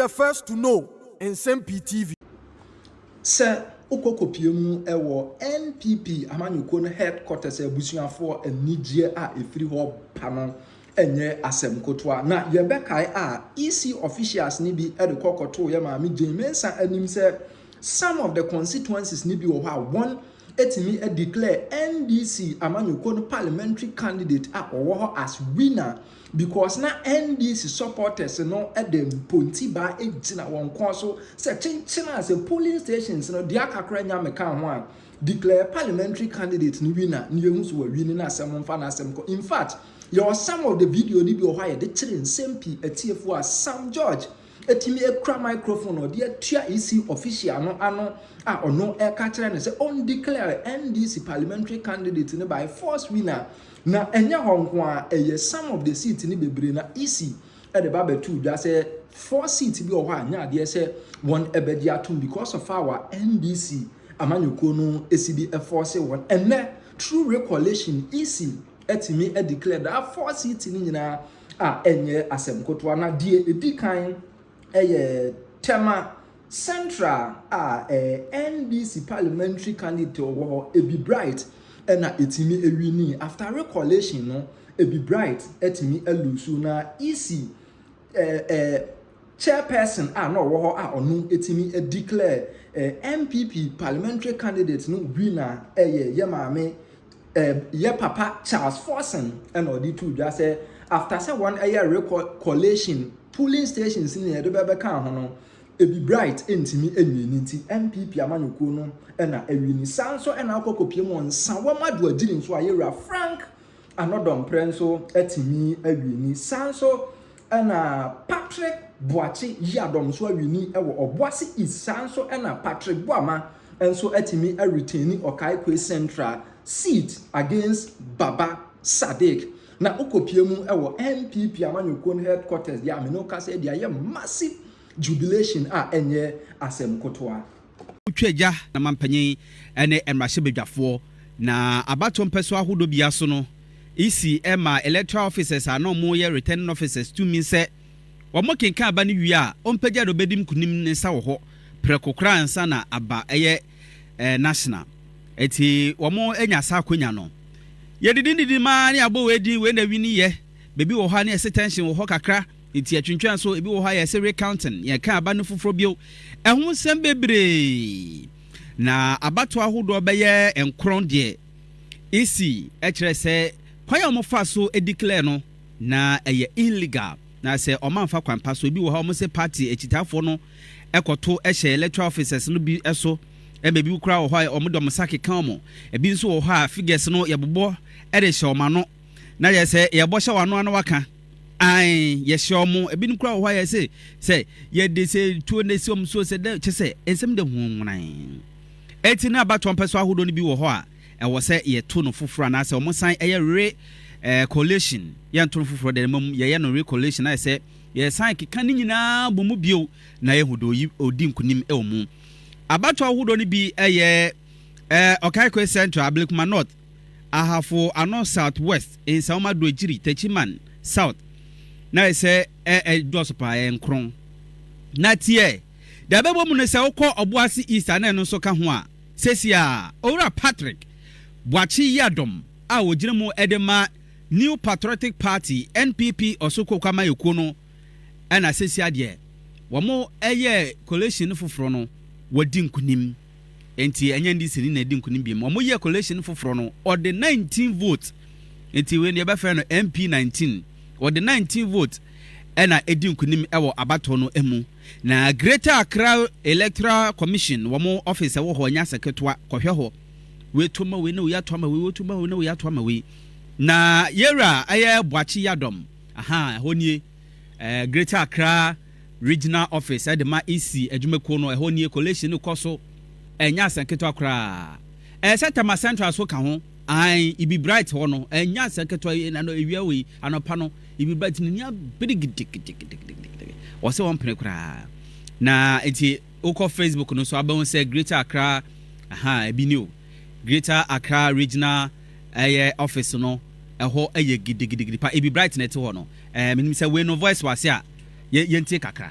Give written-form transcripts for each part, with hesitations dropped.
the first to know. Nsem-Pii TV. Sir, Okokopiemu ewo NPP amanyuko no headquarters ebusuafo enigye a efiri ho pano enye asem kotwa na yebekai a EC officials ni bi edekokoto ye ma me Mensa anim se some of the constituencies ni bi wo ha one etimi declare NDC amanyuko no parliamentary candidate a owo as winner because na NDC supporters no edem pontiba ejina won kon so se chinchina as polling stations no dia kakra nya meka ho a declare parliamentary candidate ni winner ni ehun so win na asem mfa na asem ko. In fact, your some of the video ni bi o ha ye de kire Nsem-Pii etiefo a Sam George etimi ekra microphone or dia tua EC official no ano a ono e ka kire ne se on declare NDC parliamentary candidate ni by force winner na enya honko a eye some of the seats ni bebre na EC e de babetu dwa se 4 seats bi o ho anya de se one ebedi atum because of our NDC amanyuko no esibi e force one enne true recollection EC etimi e declare that 4 seats ni nyina a enye asem kotwa na die edikan eye tema central a NDC parliamentary candidate wo Ebi Bright na etimi ewini after recollection no Ebi Bright etimi elusu na EC chairperson no wo a onu etimi declare NPP parliamentary candidate no winner ye maame ye papa Charles Forson and odi two just say after say one recollection polling stations in the bebe kan ho no Ebi Bright entimi enwini nti NPP amanyuko no na ewini sanso na akokopiem on san wa madu agiri nso ayewura Frank anodom prenso etimi ewini sanso na Patrick Boachi yadom so awini ewo Obuasi isanso na Patrick Boama enso etimi retain Okaikwe Central seat against Baba Sadiq na okopiemu ewo NPP amanyuko headquarters dia me no ka say dia massive jubilation enye asem kotwa utweja na mampanyin ene emrahye bedwafo na abato mpeso ahodo bia so no isi ema electoral officers ano mo ye returning officers to mean say omo kenka aba ne wi a ompaja do bedim kunim ne sa wo ho prekokra ansa na aba eye national eti omo enya sa akonya no ye didi ma ne abo wedi we na wini ye bebi wo ha ne tension wo ho kakra enti atwintwan so ebi wo ha ye se recounting ye ka aba no foforo bio ehun sem bebre na abato ahodo be ye enkron de isi ekire se kwan ya mo fa so declare no na eye illegal na se o manfa kwampa so ebi wo ha mo se party echitafo no ekoto ehye electoral officers no bi eso bebi ukura wo ha o mo do mo sake kan mo ebi nso wo ha figures no ye bobo e de hye o ma no na ye se ye bo hye wano ano waka ai ye shomu ebi nkura wo ya se ye de se tuo ne si so se de che se ensem de hunnan eti na abato mpeso ahodo no bi wo ho a e wo se ye to no foforo na se o mo san ye collation ye to no foforo de mum ye no recollation na se ye san keka ni nyina bomu bio na ye hodo yi odi nkunim e omu abato ahodo no bi ye Okaikwe Central Ablekuma North ahafo ano Southwest in Sauma Dojiri Techiman South na se dospa enkron na tie da bebo mu ne se ukọ Obuasi East na no so ka ho a sesia owura Patrick Boachi Yadom a wogire mu edema New Patriotic Party NPP osoko kwama yeko no na sesia de wo mo coalition foforo no wadi nkunim enti enye ndi sini na di nkunim bi mo ye coalition foforo no or the 19 votes enti we ne be fa no MP19 or the 19 votes ena edi nkunim ewo abato no emu na Greater Accra Electoral Commission wo office wo ho nya seketwa kohwe ho we toma we ne we atoma we toma we ne we atoma we na yera aye Boachi Yadom honie Greater Accra Regional Office edema EC adwumako no honie collation koso enya seketwa kra Setama Central so ka ho ai Ebi Bright ho no enya seketwa na no ewia we anopa no Ebi Bright ni bidig o se won pere kra na enti ukọ Facebook no so aba say Greater Accra ebi ni o Greater Accra Regional office no eho gidigidi pa Ebi Bright net ho no menim say we no voice wase a ye ntie kakra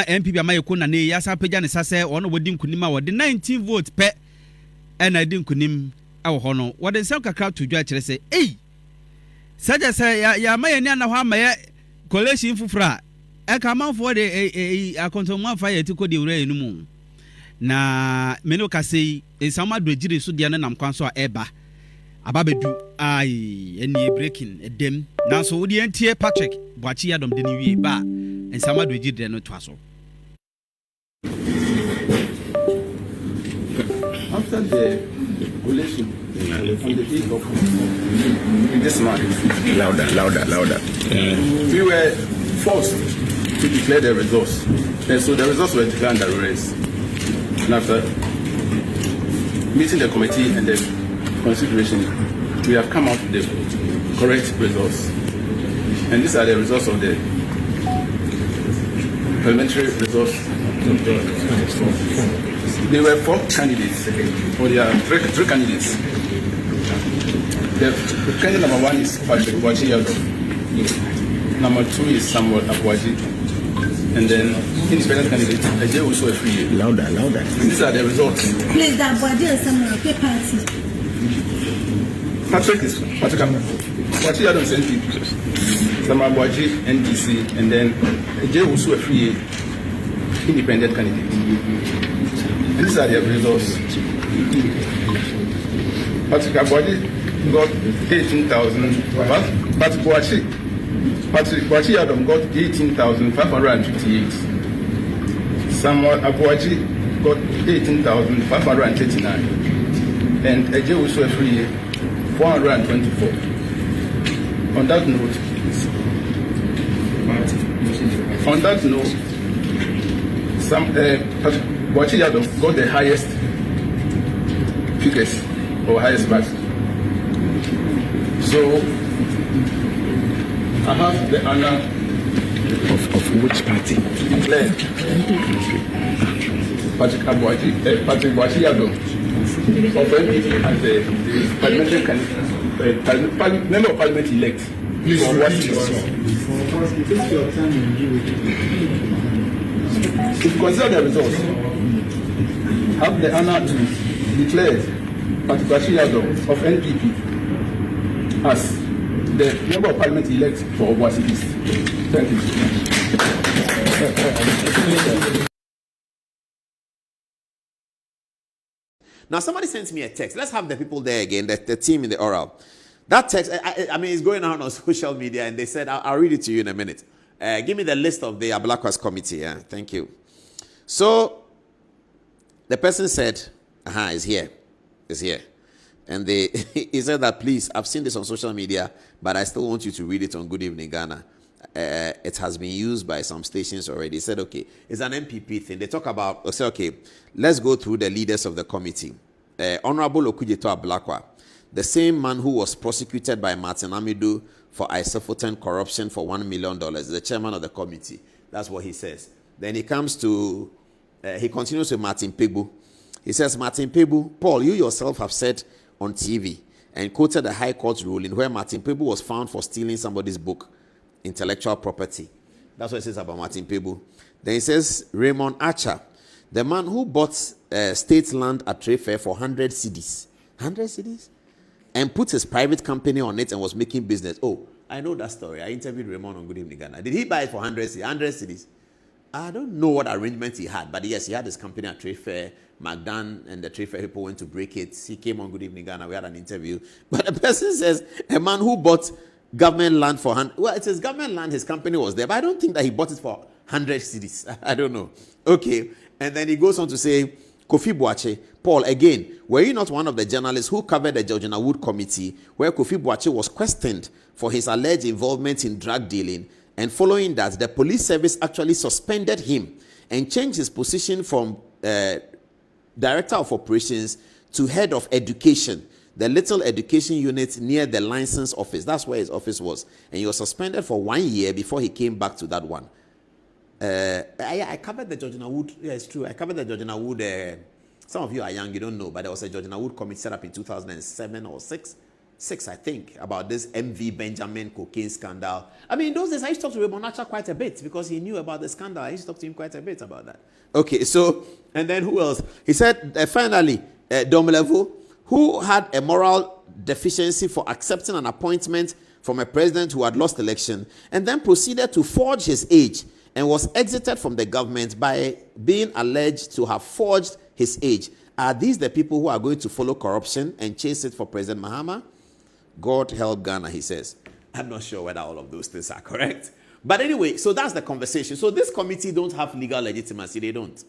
NPP amayeko na ne yasa pagya ne sase ono wodi nkunim a wodi 19 vote pe na di nkunim awo ho no wodi nsem kakra to dwa kire se saja se ya maye ni ana ho amaye collation fufura ka manfo de akontomo afa ye tikodi wura enu mu na meno kase nsama do gire so de na nam kwan so a eba ababedu eni breaking edem na so wodi entie Patrick Boachi Adom de ni wie ba nsama do gire no to aso. After the collation on the 8th of this month, louder. We were forced to declare the results, and so the results were declared under arrest. And after meeting the committee and the consideration, we have come out with the correct results, and these are the results of the parliamentary results. There were 4 candidates, or there are 3 candidates. The candidate number 1 is Patrick Boachi. Number 2 is Samuel Abuaji. And then independent candidate, Ajay also a free. Louder. And these are the results. Please, that Abuaji and Samuel, okay, party. Patrick Boachi is NPP. Samuel Abuaji, NDC. And then Ajay also a free independent candidate. And these are the results. Patrick Abuaji got 18,000. Patrick Boachi Adom got 18,558. Samuel Abuaji got 18,539. And Ajay also a free 424. On that note, Patrick Boachi Adom got the highest figures or highest votes. So I have the honor of which party? Declare Patrick Boachi Adom of NPP as the parliamentary candidate, member of parliament elect. Please, for what take your time and do it. If you consider the results, have the honor to declare Patrick Boachi Adom of NPP as the member of parliament elect for Obuasi East. Thank you. Now, somebody sent me a text. Let's have the people there again, the team in the oral. That text, I mean, it's going out on social media, and they said, I'll read it to you in a minute. Give me the list of the Ablakwas committee. Yeah? Thank you. So, the person said, it's here. It's here. And he said that, please, I've seen this on social media, but I still want you to read it on Good Evening Ghana. It has been used by some stations already. He said, okay, it's an NPP thing. They talk about, I said, okay, let's go through the leaders of the committee. Honorable Okujeto Ablakwa, the same man who was prosecuted by Martin Amidu for Isofoten corruption for $1 million, the chairman of the committee. That's what he says. Then he comes to, he continues with Martin Pegbu. He says, Martin Pegbu, Paul, you yourself have said on TV and quoted the High Court ruling where Martin Pegbu was found for stealing somebody's book, intellectual property. That's what it says about Martin Pegbu. Then he says, Raymond Archer, the man who bought state land at trade fair for 100 cedis. 100 cedis? And put his private company on it and was making business. Oh, I know that story. I interviewed Raymond on Good Evening Ghana. Did he buy it for 100 cedis? I don't know what arrangement he had, but yes, he had his company at trade fair. McDan and the trade fair people went to break it. He came on Good Evening Ghana. We had an interview. But the person says, a man who bought government land for... Well, it is government land. His company was there. But I don't think that he bought it for 100 cities. I don't know. Okay. And then he goes on to say, Kofi Boakye, Paul, again, were you not one of the journalists who covered the Georgiana Wood Committee where Kofi Boakye was questioned for his alleged involvement in drug dealing? And following that, the police service actually suspended him and changed his position from Director of Operations to Head of Education, the little education unit near the license office. That's where his office was. And he was suspended for 1 year before he came back to that one. I covered the Georgiana Wood. Yeah, it's true. I covered the Georgiana Wood. Some of you are young, you don't know, but there was a Georgiana Wood committee set up in 2007 or 6, I think, about this MV Benjamin cocaine scandal. I mean, in those days, I used to talk to Raymond Nacha quite a bit because he knew about the scandal. I used to talk to him quite a bit about that. Okay, so, and then who else? He said, finally, Domelevo, who had a moral deficiency for accepting an appointment from a president who had lost election, and then proceeded to forge his age and was exited from the government by being alleged to have forged his age. Are these the people who are going to follow corruption and chase it for President Mahama? God help Ghana, he says. I'm not sure whether all of those things are correct. But anyway, so that's the conversation. So this committee don't have legal legitimacy. They don't.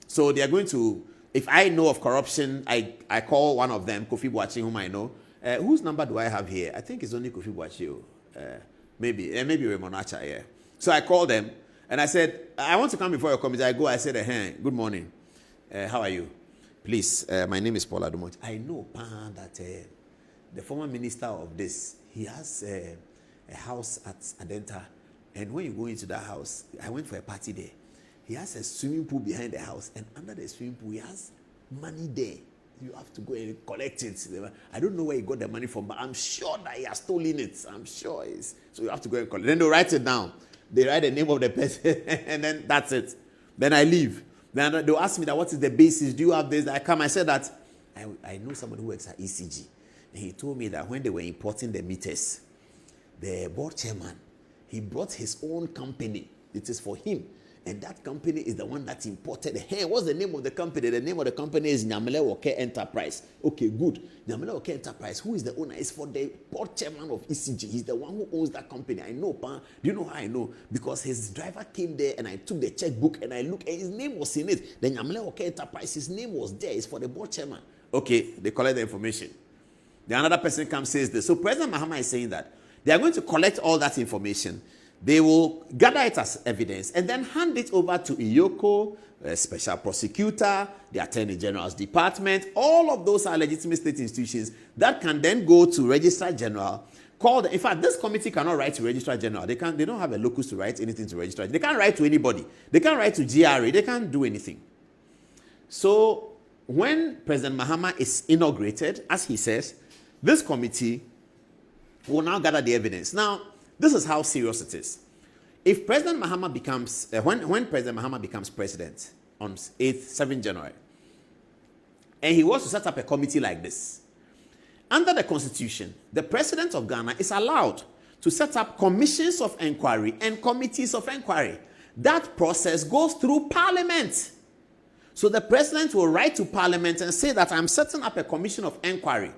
So they are going to, if I know of corruption, I call one of them, Kofi Boakye, whom I know. Whose number do I have here? I think it's only Kofi Boakye. Maybe Raymond Nacha, yeah. So I called them. And I said, I want to come before your committee. I said, hey, good morning. How are you? Please, my name is Paul Adomot. I know, that the former minister of this, he has a house at Adenta. And when you go into that house, I went for a party there. He has a swimming pool behind the house. And under the swimming pool, he has money there. You have to go and collect it. I don't know where he got the money from, but I'm sure that he has stolen it. I'm sure it's. So you have to go and collect it. Then they'll write it down. They write the name of the person, and then that's it. Then I leave. Then they'll ask me that, what is the basis? Do you have this? I come. I said that I know someone who works at ECG. And he told me that when they were importing the meters, the board chairman, he brought his own company. It is for him. And that company is the one that imported. Hey, what's the name of the company? The name of the company is Nyamele Woke Enterprise. Okay, good. Nyamele Woke Enterprise. Who is the owner? It's for the board chairman of ECG. He's the one who owns that company. I know, Pa. Do you know how I know? Because his driver came there and I took the checkbook and I looked and his name was in it. The Nyamele Woke Enterprise, his name was there. It's for the board chairman. Okay, they collect the information. Then another person comes says this. So President Mahama is saying that they are going to collect all that information. They will gather it as evidence and then hand it over to IYOKO, a special prosecutor, the Attorney General's department. All of those are legitimate state institutions that can then go to Registrar General. In fact, this committee cannot write to Registrar General. They don't have a locus to write anything to Registrar. They can't write to anybody. They can't write to GRA. They can't do anything. So when President Mahama is inaugurated, as he says, this committee will now gather the evidence. Now, this is how serious it is. If President Mahama becomes, when President Mahama becomes president on 7th January, and he wants to set up a committee like this, under the Constitution, the President of Ghana is allowed to set up commissions of inquiry and committees of inquiry. That process goes through Parliament. So the President will write to Parliament and say that I'm setting up a commission of inquiry.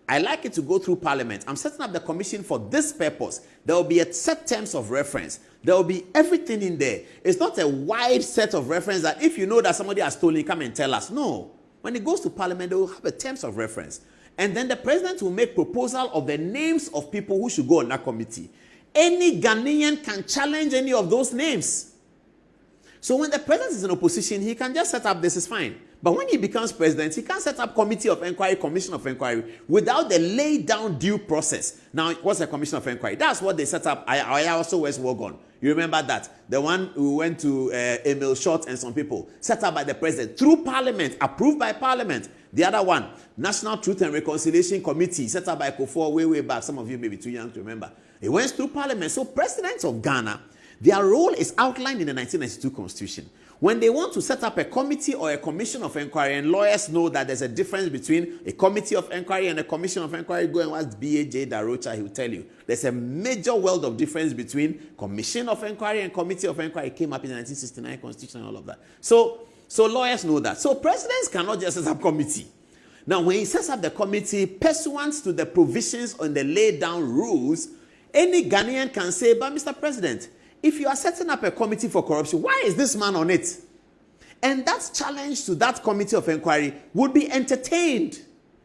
I like it to go through Parliament. I'm setting up the commission for this purpose. There will be a set terms of reference. There will be everything in there. It's not a wide set of reference that if you know that somebody has stolen, come and tell us. No. When it goes to Parliament, they will have a terms of reference. And then the President will make proposal of the names of people who should go on that committee. Any Ghanaian can challenge any of those names. So when the President is in opposition, he can just set up this, is fine. But when he becomes president, he can't set up committee of inquiry, commission of inquiry, without the laid down due process. Now, what's a commission of inquiry? That's what they set up. I also was Wogon. You remember that? The one who went to Emil Short and some people, set up by the president, through Parliament, approved by Parliament. The other one, National Truth and Reconciliation Committee, set up by Kufuor way back. Some of you may be too young to remember. It went through Parliament. So presidents of Ghana, their role is outlined in the 1992 Constitution. When they want to set up a committee or a commission of inquiry, and lawyers know that there's a difference between a committee of inquiry and a commission of inquiry, go and ask B.A.J. Darocha, he will tell you. There's a major world of difference between commission of inquiry and committee of inquiry. It came up in the 1969 Constitution and all of that. So lawyers know that. So presidents cannot just set up committee. Now, when he sets up the committee, pursuant to the provisions on the laid down rules, any Ghanaian can say, but Mr. President, if you are setting up a committee for corruption, why is this man on it? And that challenge to that committee of inquiry would be entertained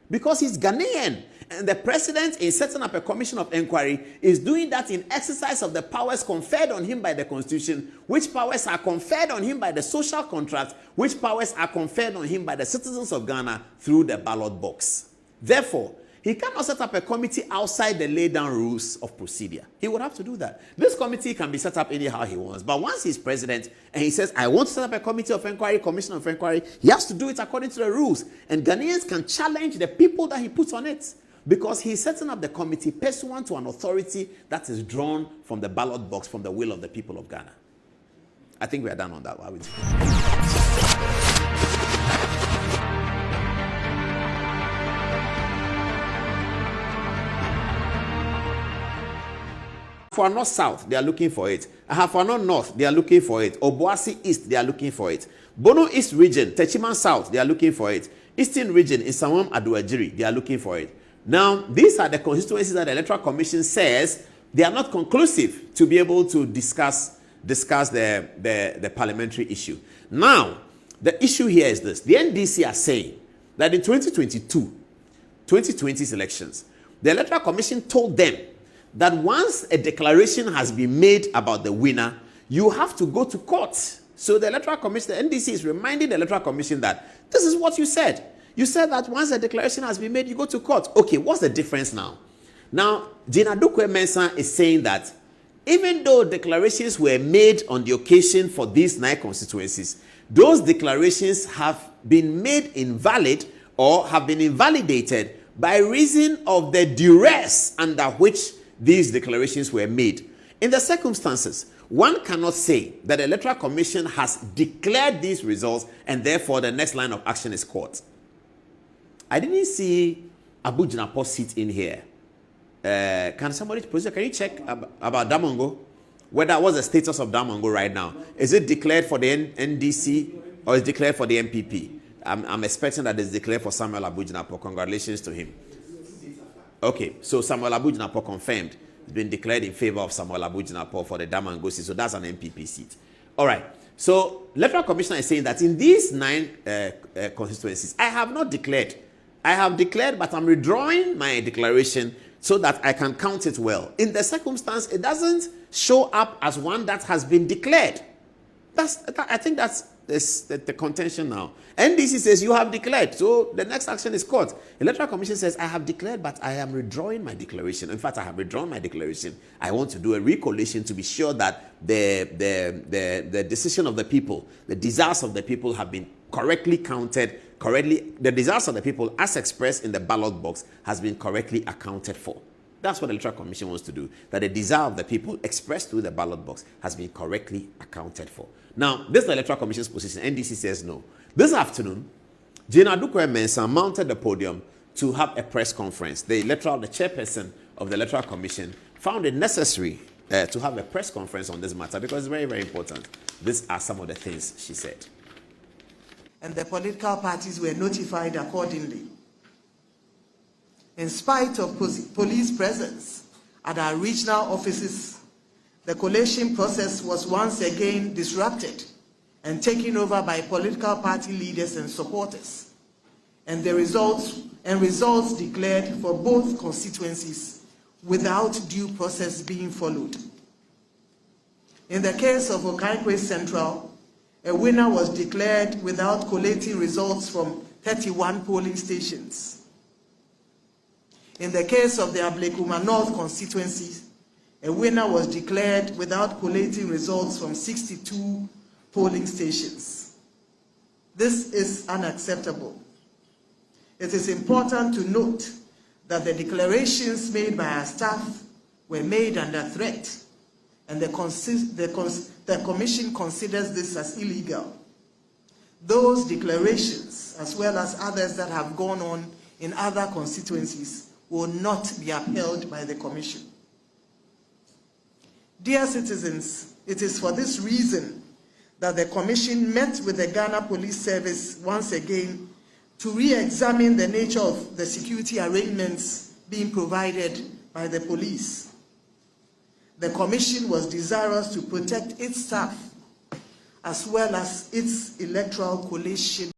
because he's Ghanaian. And the president, in setting up a commission of inquiry, is doing that in exercise of the powers conferred on him by the Constitution, which powers are conferred on him by the social contract, which powers are conferred on him by the citizens of Ghana through the ballot box. Therefore, he cannot set up a committee outside the laid down rules of procedure. He would have to do that. This committee can be set up anyhow he wants. But once he's president and he says, I want to set up a committee of inquiry, commission of inquiry, he has to do it according to the rules. And Ghanaians can challenge the people that he puts on it, because he's setting up the committee pursuant to an authority that is drawn from the ballot box, from the will of the people of Ghana. I think we are done on that. For North South, they are looking for it. Ahafano North, they are looking for it. Obuasi East, they are looking for it. Bono East region, Techiman South, they are looking for it. Eastern region, Isamam Aduajiri, they are looking for it. Now, these are the constituencies that the Electoral Commission says they are not conclusive to be able to discuss the parliamentary issue. Now, the issue here is this. The NDC are saying that in 2020's elections, the Electoral Commission told them that once a declaration has been made about the winner, you have to go to court. So the Electoral Commission, the NDC is reminding the Electoral Commission that this is what you said. You said that once a declaration has been made, you go to court. Okay, what's the difference now? Now, Gina Dukwe-Mensah is saying that even though declarations were made on the occasion for these 9 constituencies, those declarations have been made invalid or have been invalidated by reason of the duress under which these declarations were made. In the circumstances, one cannot say that the Electoral Commission has declared these results and therefore the next line of action is court. I didn't see Abu Jinapo sit in here. Can somebody, producer, can you check about Damongo? What's the status of Damongo right now? Is it declared for the NDC or is it declared for the NPP? I'm expecting that it's declared for Samuel Abu Jinapo. Congratulations to him. Okay, so Samuel Abu Jinapo confirmed. It's been declared in favor of Samuel Abu Jinapo for the Damongo seat. So that's an NPP seat. All right. So Electoral Commissioner is saying that in these 9 constituencies, I have not declared. I have declared, but I'm withdrawing my declaration so that I can count it well. In the circumstance, it doesn't show up as one that has been declared. I think that's the contention now. NDC says you have declared, so the next action is court. Electoral Commission says I have declared, but I am withdrawing my declaration. In fact, I have withdrawn my declaration. I want to do a recollation to be sure that the decision of the people, the desires of the people have been correctly counted. The desires of the people, as expressed in the ballot box, has been correctly accounted for. That's what the Electoral Commission wants to do. That the desire of the people expressed through the ballot box has been correctly accounted for. Now, this is the Electoral Commission's position. NDC says no. This afternoon, Gina Dukwe-Mensah mounted the podium to have a press conference. The chairperson of the Electoral Commission found it necessary to have a press conference on this matter because it's very, very important. These are some of the things she said. And the political parties were notified accordingly. In spite of police presence at our regional offices, the collation process was once again disrupted and taken over by political party leaders and supporters, and the results declared for both constituencies without due process being followed. In the case of Okaikwe Central, a winner was declared without collating results from 31 polling stations. In the case of the Ablekuma North constituency, a winner was declared without collating results from 62 polling stations. This is unacceptable. It is important to note that the declarations made by our staff were made under threat, and the Commission considers this as illegal. Those declarations, as well as others that have gone on in other constituencies, will not be upheld by the Commission. Dear citizens, it is for this reason that the Commission met with the Ghana Police Service once again to re-examine the nature of the security arrangements being provided by the police. the Commission was desirous to protect its staff as well as its electoral collation